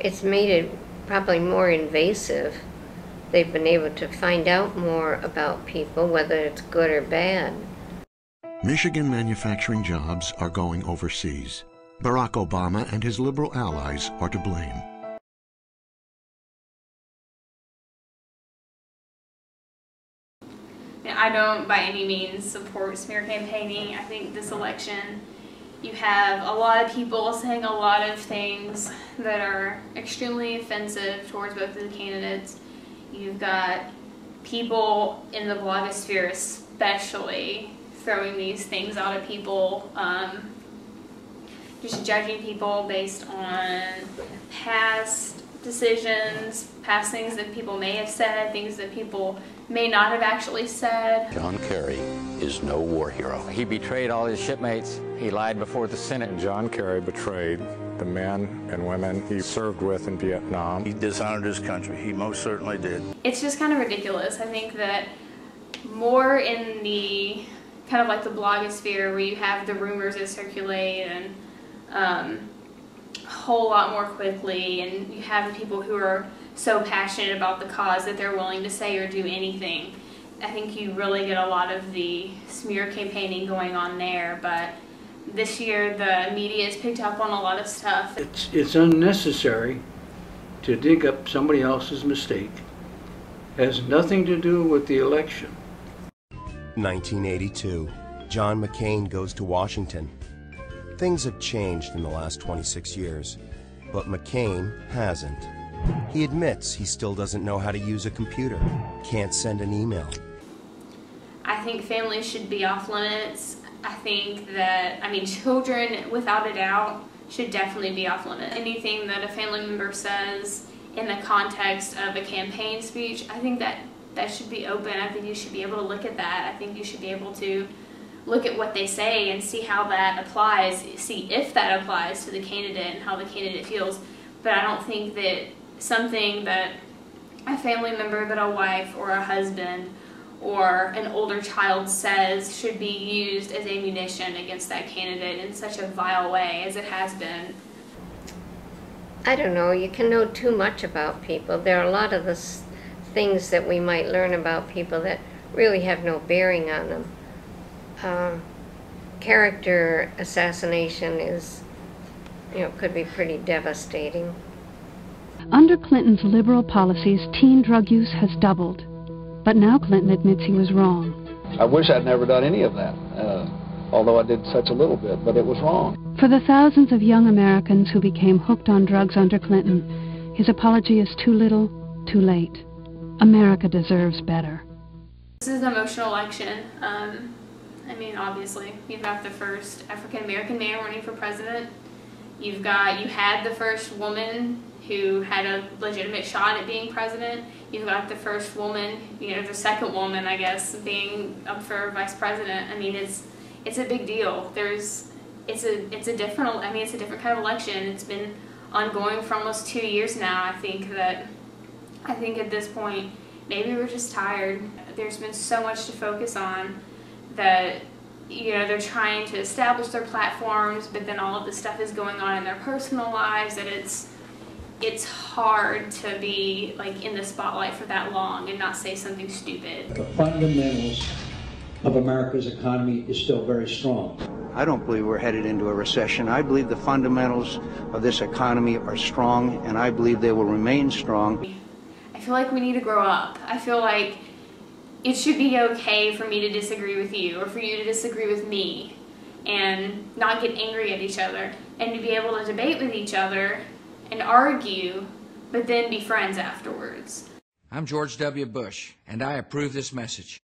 it's made it probably more invasive. They've been able to find out more about people, whether it's good or bad. Michigan manufacturing jobs are going overseas. Barack Obama and his liberal allies are to blame. I don't by any means support smear campaigning. I think this election you have a lot of people saying a lot of things that are extremely offensive towards both of the candidates. You've got people in the blogosphere especially throwing these things out at people, just judging people based on past decisions, past things that people may have said, things that people may not have actually said. John Kerry is no war hero. He betrayed all his shipmates. He lied before the Senate. John Kerry betrayed the men and women he served with in Vietnam. He dishonored his country. He most certainly did. It's just kind of ridiculous. I think that more in the kind of like the blogosphere where you have the rumors that circulate and a whole lot more quickly, and you have people who are so passionate about the cause that they're willing to say or do anything. I think you really get a lot of the smear campaigning going on there, but this year the media has picked up on a lot of stuff. It's unnecessary to dig up somebody else's mistake. It has nothing to do with the election. 1982. John McCain goes to Washington. Things have changed in the last 26 years, but McCain hasn't. He admits he still doesn't know how to use a computer, can't send an email. I think families should be off limits. I think that, children, without a doubt, should definitely be off limits. Anything that a family member says in the context of a campaign speech, I think that should be open. I think you should be able to look at that. I think you should be able to look at what they say and see how that applies, see if that applies to the candidate and how the candidate feels. But I don't think that something that a family member, that a wife or a husband or an older child says should be used as ammunition against that candidate in such a vile way as it has been. I don't know, you can know too much about people. There are a lot of the things that we might learn about people that really have no bearing on them. Character assassination is, could be pretty devastating. Under Clinton's liberal policies, teen drug use has doubled. But now Clinton admits he was wrong. I wish I'd never done any of that, although I did such a little bit, but it was wrong. For the thousands of young Americans who became hooked on drugs under Clinton, his apology is too little, too late. America deserves better. This is an emotional election. Obviously, you've got the first African-American man running for president. You had the first woman who had a legitimate shot at being president. You've got the first woman, the second woman, I guess, being up for vice president. It's a big deal. It's a different kind of election. It's been ongoing for almost 2 years now. I think at this point, maybe we're just tired. There's been so much to focus on that, they're trying to establish their platforms, but then all of this stuff is going on in their personal lives that it's hard to be in the spotlight for that long and not say something stupid. The fundamentals of America's economy is still very strong. I don't believe we're headed into a recession. I believe the fundamentals of this economy are strong, and I believe they will remain strong. I feel like we need to grow up. I feel like it should be okay for me to disagree with you or for you to disagree with me and not get angry at each other and to be able to debate with each other and argue, but then be friends afterwards. I'm George W. Bush, and I approve this message.